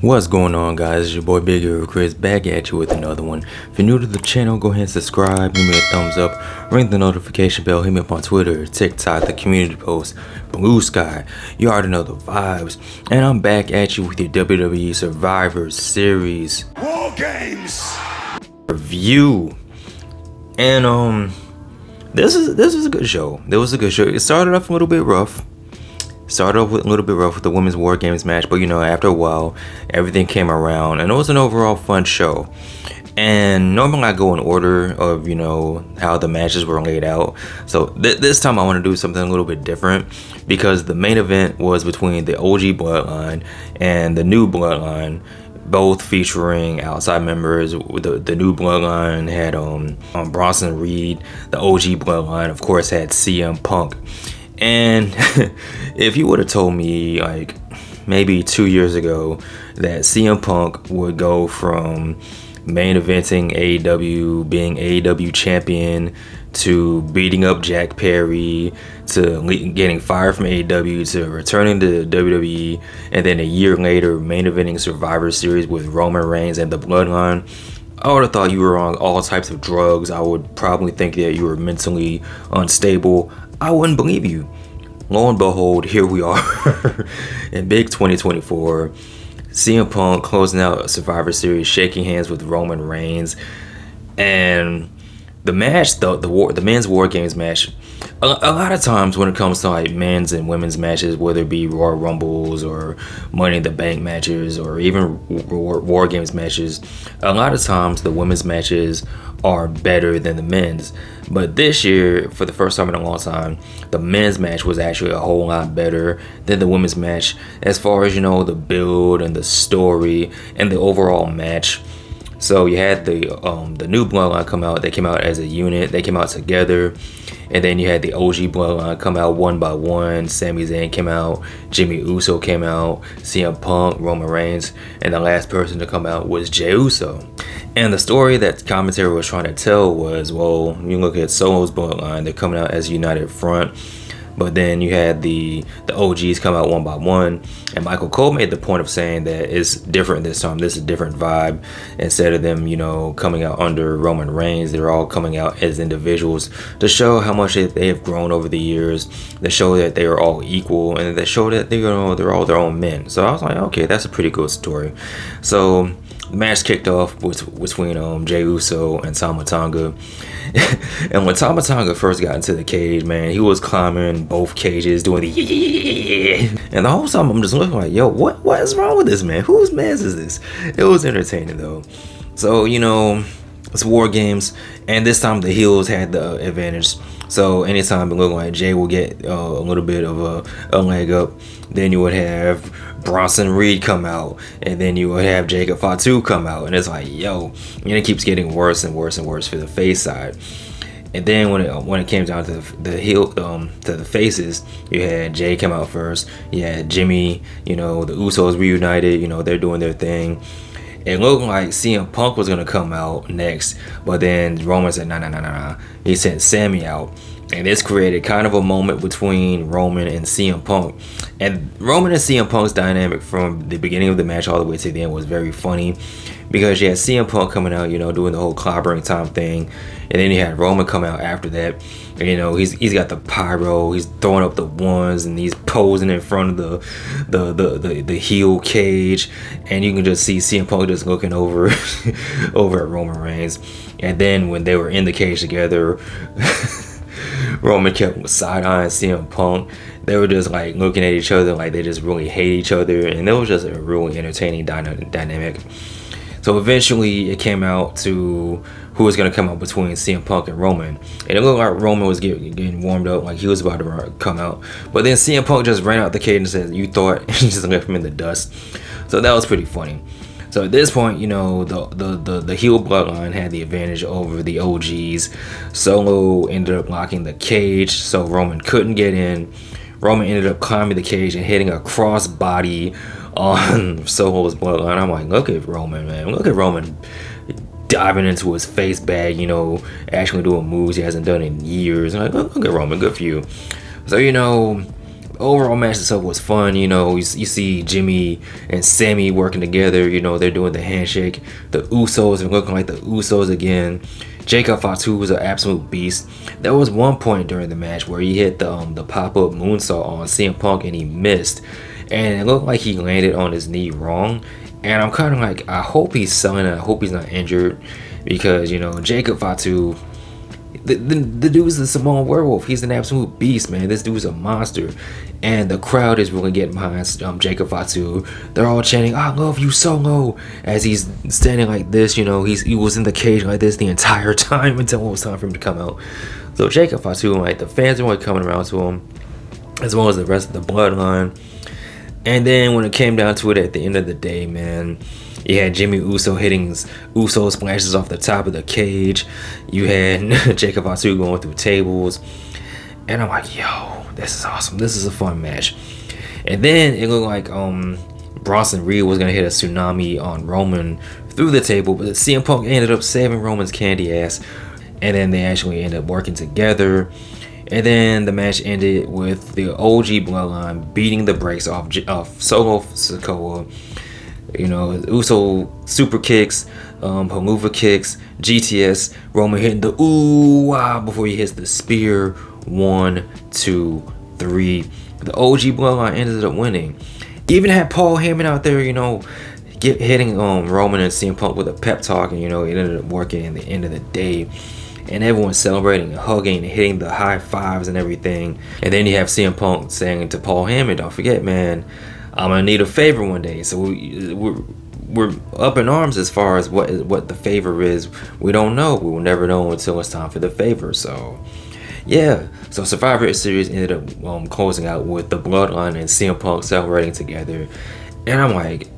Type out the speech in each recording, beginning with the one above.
What's going on, guys? It's your boy Big Hero Chris back at you with another one. If you're new to the channel, go ahead and subscribe, give me a thumbs up, ring the notification bell, hit me up on Twitter, TikTok, the community post, Bluesky. You already know the vibes. And I'm back at you with your WWE Survivor Series WarGames review. And this was a good show. It started off a little bit rough. With the women's WarGames match, but you know, after a while, everything came around, and it was an overall fun show. And normally I go in order of, you know, how the matches were laid out. So this time I want to do something a little bit different, because the main event was between the OG Bloodline and the new Bloodline, both featuring outside members. The new Bloodline had Bronson Reed. The OG Bloodline, of course, had CM Punk. And if you would have told me like maybe 2 years ago that CM Punk would go from main eventing AEW, being AEW champion, to beating up Jack Perry, to getting fired from AEW, to returning to WWE, and then a year later main eventing Survivor Series with Roman Reigns and the Bloodline, I would have thought you were on all types of drugs. I would probably think that you were mentally unstable. I wouldn't believe you. Lo and behold, here we are in big 2024. CM Punk closing out a Survivor Series, shaking hands with Roman Reigns. And the match, the men's WarGames match, a lot of times when it comes to like men's and women's matches, whether it be Royal Rumbles or Money in the Bank matches or even WarGames matches, a lot of times the women's matches are better than the men's. But this year, for the first time in a long time, the men's match was actually a whole lot better than the women's match, as far as, you know, the build and the story and the overall match. So you had the new Bloodline come out. They came out as a unit. They came out together. And then you had the OG Bloodline come out one by one. Sami Zayn came out. Jimmy Uso came out. CM Punk, Roman Reigns. And the last person to come out was Jey Uso. And the story that commentary was trying to tell was, well, you look at Solo's Bloodline. They're coming out as a united front. But then you had the OGs come out one by one. And Michael Cole made the point of saying that it's different this time. This is a different vibe. Instead of them, you know, coming out under Roman Reigns, they're all coming out as individuals to show how much they have grown over the years, to show that they are all equal, and to show that they're all their own men. So I was like, okay, that's a pretty good story. So the match kicked off between Jey Uso and Tama Tonga. And when Tama Tonga first got into the cage, man, he was climbing both cages, doing the yeah. And the whole time I'm just looking like, yo, what is wrong with this man? Whose man's is this? It was entertaining though. So, you know, it's WarGames, and this time the heels had the advantage. So anytime it looked like Jay will get a little bit of a leg up, then you would have Bronson Reed come out, and then you would have Jacob Fatu come out, and it's like, yo, and it keeps getting worse and worse and worse for the face side. And then when it came down to the heel, to the faces, you had Jay come out first. You had Jimmy, you know, the Usos reunited. You know, they're doing their thing. It looked like CM Punk was gonna come out next, but then Roman said, nah. He sent Sammy out. And this created kind of a moment between Roman and CM Punk. And Roman and CM Punk's dynamic from the beginning of the match all the way to the end was very funny, because you had CM Punk coming out, you know, doing the whole clobbering time thing. And then you had Roman come out after that. And, you know, he's got the pyro, he's throwing up the ones, and he's posing in front of the heel cage. And you can just see CM Punk just looking over over at Roman Reigns. And then when they were in the cage together, Roman kept side-eyeing CM Punk. They were just like looking at each other like they just really hate each other, and it was just a really entertaining dynamic. So eventually it came out to who was going to come out between CM Punk and Roman. And it looked like Roman was getting warmed up, like he was about to come out. But then CM Punk just ran out the cage and said, "You thought," and just left him in the dust. So that was pretty funny. So at this point, you know, the heel Bloodline had the advantage over the OGs. Solo ended up locking the cage, so Roman couldn't get in. Roman ended up climbing the cage and hitting a crossbody on Solo's Bloodline. I'm like, look at Roman, man. Look at Roman diving into his face bag, you know, actually doing moves he hasn't done in years. And like, look at Roman, good for you. So, you know, overall match itself was fun. You know, you see Jimmy and Sammy working together. You know, they're doing the handshake. The Usos are looking like the Usos again. Jacob Fatu was an absolute beast. There was one point during the match where he hit the pop-up moonsault on CM Punk and he missed, and it looked like he landed on his knee wrong. And I'm kind of like, I hope he's selling it. I hope he's not injured, because you know, Jacob Fatu, the dude's the Samoan Werewolf. He's an absolute beast, man. This dude's a monster, and the crowd is really getting behind Jacob Fatu. They're all chanting, "I love you, Solo," as he's standing like this. You know, he was in the cage like this the entire time until it was time for him to come out. So Jacob Fatu, like, the fans are really coming around to him, as well as the rest of the Bloodline. And then when it came down to it, at the end of the day, man, you had Jimmy Uso hitting Uso splashes off the top of the cage. You had Jacob Fatu going through tables. And I'm like, yo, this is awesome. This is a fun match. And then it looked like Bronson Reed was going to hit a tsunami on Roman through the table. But CM Punk ended up saving Roman's candy ass. And then they actually ended up working together. And then the match ended with the OG Bloodline beating the brakes off Solo Sikoa. You know, Uso super kicks, Haluva kicks, GTS, Roman hitting the ooh ah before he hits the spear. 1, 2, 3. The OG Bloodline ended up winning. Even had Paul Heyman out there, you know, hitting Roman and CM Punk with a pep talk, and you know, it ended up working in the end of the day. And everyone's celebrating and hugging and hitting the high fives and everything. And then you have CM Punk saying to Paul Heyman, "Don't forget, man, I'm gonna need a favor one day." So we're up in arms as far as what the favor is. We don't know. We will never know until it's time for the favor. So yeah. So Survivor Series ended up closing out with the Bloodline and CM Punk celebrating together. And I'm like,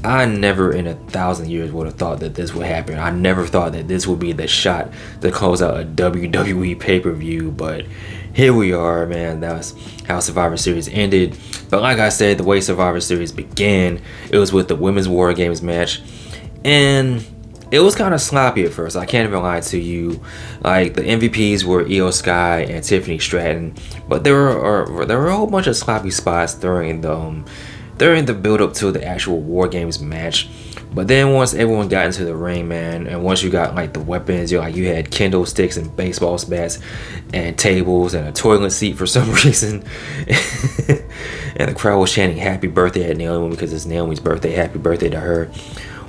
I never in 1,000 years would have thought that this would happen. I never thought that this would be the shot to close out a WWE pay-per-view, but here we are, man. That's how Survivor Series ended. But like I said, the way Survivor Series began, it was with the Women's WarGames match, and it was kind of sloppy at first. I can't even lie to you. Like, the MVPs were Io Sky and Tiffany Stratton, but there were a whole bunch of sloppy spots during the build up to the actual WarGames match. But then once everyone got into the ring, man, and once you got like the weapons, you had kendo sticks and baseball bats and tables and a toilet seat for some reason. And the crowd was chanting happy birthday at Naomi because it's Naomi's birthday. Happy birthday to her.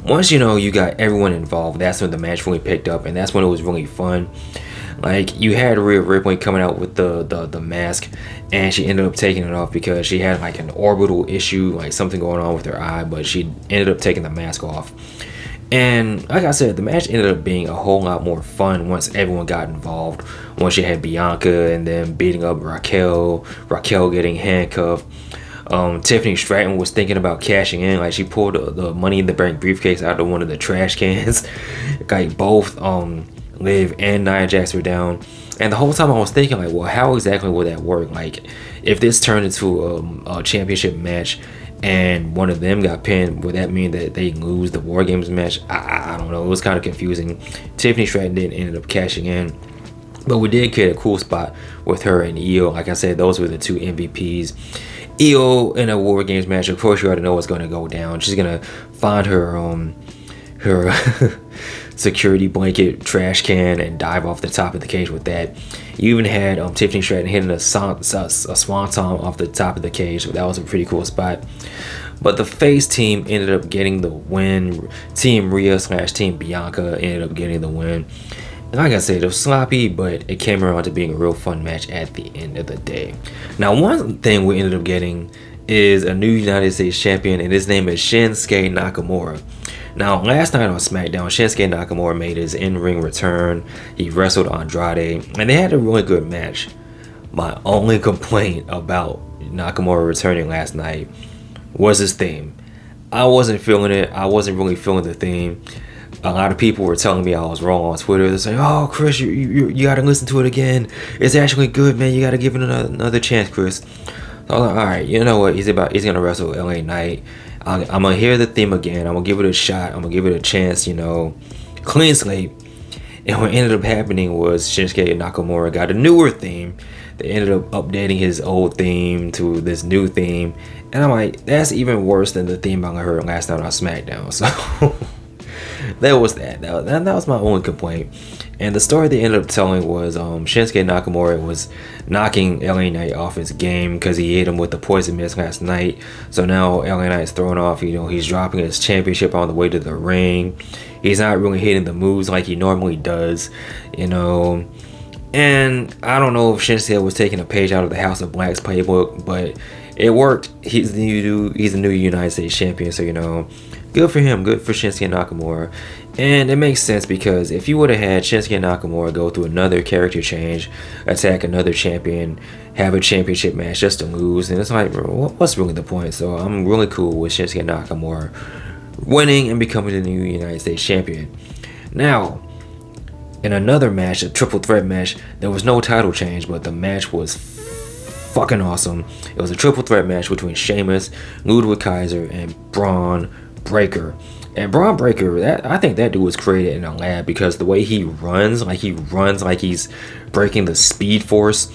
Once you got everyone involved, that's when the match really picked up, and that's when it was really fun. Like, you had Rhea Ripley coming out with the mask, and she ended up taking it off because she had like an orbital issue, like something going on with her eye, but she ended up taking the mask off. And like I said, the match ended up being a whole lot more fun once everyone got involved. Once you had Bianca and then beating up Raquel getting handcuffed. Tiffany Stratton was thinking about cashing in. Like, she pulled the Money in the Bank briefcase out of one of the trash cans. Like, both Liv and Nia Jax were down, and the whole time I was thinking, like, well, how exactly would that work? Like, if this turned into a championship match and one of them got pinned, would that mean that they lose the WarGames match? I don't know. It was kind of confusing. Tiffany Stratton didn't end up cashing in, but we did get a cool spot with her and Io. Like I said, those were the two MVPs. Io in a WarGames match, of course, you already know what's going to go down. She's going to find her security blanket trash can and dive off the top of the cage with that. You even had Tiffany Stratton hitting a swanton off the top of the cage, so that was a pretty cool spot. But the face team ended up getting the win. Team Rhea / Team Bianca ended up getting the win. And like I said, it was sloppy, but it came around to being a real fun match at the end of the day. Now, one thing we ended up getting is a new United States champion, and his name is Shinsuke Nakamura. Now, last night on SmackDown, Shinsuke Nakamura made his in-ring return. He wrestled Andrade, and they had a really good match. My only complaint about Nakamura returning last night was his theme. I wasn't feeling it. I wasn't really feeling the theme. A lot of people were telling me I was wrong on Twitter. They're saying, "Oh, Chris, you gotta listen to it again. It's actually good, man. You gotta give it another chance, Chris." So I was like, all right, you know what? He's gonna wrestle LA Knight. I'm gonna hear the theme again. I'm gonna give it a shot. I'm gonna give it a chance. Clean slate. And what ended up happening was Shinsuke Nakamura got a newer theme They ended up updating his old theme to this new theme, and I'm like, that's even worse than the theme I heard last night on SmackDown. So that was my only complaint. And the story they ended up telling was Shinsuke Nakamura was knocking LA Knight off his game because he hit him with the poison mist last night. So now LA Knight's thrown off. He's dropping his championship on the way to the ring. He's not really hitting the moves like he normally does, And I don't know if Shinsuke was taking a page out of the House of Black's playbook, but it worked. He's the new United States champion, so good for him. Good for Shinsuke Nakamura. And it makes sense because if you would have had Shinsuke Nakamura go through another character change, attack another champion, have a championship match just to lose, and it's like, what's really the point? So I'm really cool with Shinsuke Nakamura winning and becoming the new United States champion. Now, in another match, a triple threat match, there was no title change, but the match was fucking awesome. It was a triple threat match between Sheamus, Ludwig Kaiser, and Bron Breakker. And Bron Breakker, I think that dude was created in a lab because the way he runs like he's breaking the Speed Force.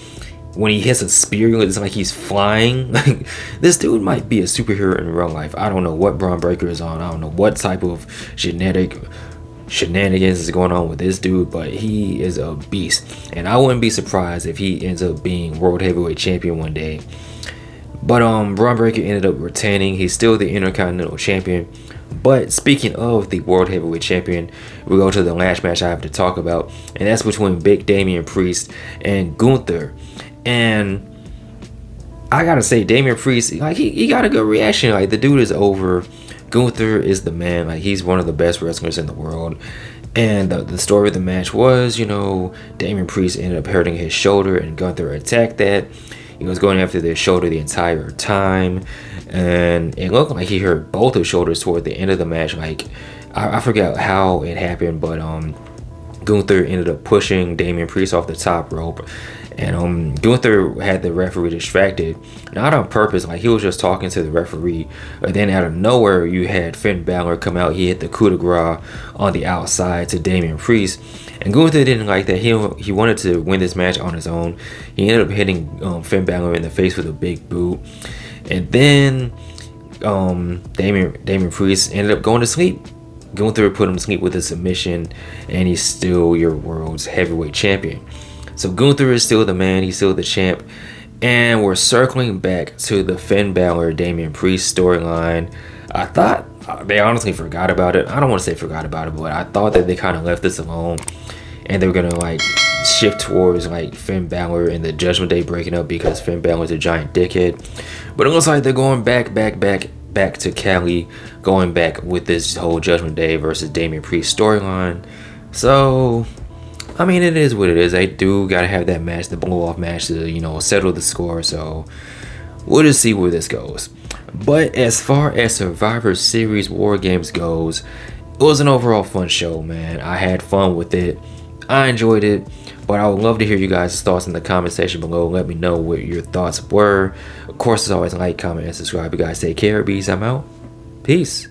When he hits a spear, it's like he's flying. Like, this dude might be a superhero in real life. I don't know what Bron Breakker is on. I don't know what type of shenanigans is going on with this dude, but he is a beast. And I wouldn't be surprised if he ends up being World Heavyweight Champion one day. But Bron Breakker ended up retaining. He's still the Intercontinental Champion. But speaking of the World Heavyweight Champion, we go to the last match I have to talk about, and that's between Big Damian Priest and Gunther. And I gotta say, Damian Priest, he got a good reaction. Like, the dude is over. Gunther is the man. Like, he's one of the best wrestlers in the world. And the story of the match was, Damian Priest ended up hurting his shoulder, and Gunther attacked that. He was going after their shoulder the entire time, and it looked like he hurt both his shoulders toward the end of the match. Like, I forgot how it happened, but Gunther ended up pushing Damian Priest off the top rope, and Gunther had the referee distracted, not on purpose. Like, he was just talking to the referee, but then out of nowhere you had Finn Balor come out. He hit the coup de grace on the outside to Damian Priest, and Gunther didn't like that. He wanted to win this match on his own. He ended up hitting Finn Balor in the face with a big boot, and then Damian Priest ended up going to sleep. Gunther put him to sleep with a submission, and he's still your world's heavyweight champion. So Gunther is still the man, he's still the champ, and we're circling back to the Finn Balor Damian Priest storyline. I thought they honestly forgot about it. I don't want to say forgot about it, but I thought that they kind of left this alone, and they were gonna shift towards Finn Balor and the Judgment Day breaking up because Finn Balor's a giant dickhead. But it looks like they're going back to Cali, going back with this whole Judgment Day versus Damian Priest storyline. So, I mean, it is what it is. They do gotta have that match, the blow-off match, to settle the score. So we'll just see where this goes. But as far as Survivor Series War Games goes, it was an overall fun show, man. I had fun with it. I enjoyed it. But I would love to hear you guys' thoughts in the comment section below. Let me know what your thoughts were. Of course, as always, like, comment, and subscribe. You guys take care. Peace. I'm out. Peace.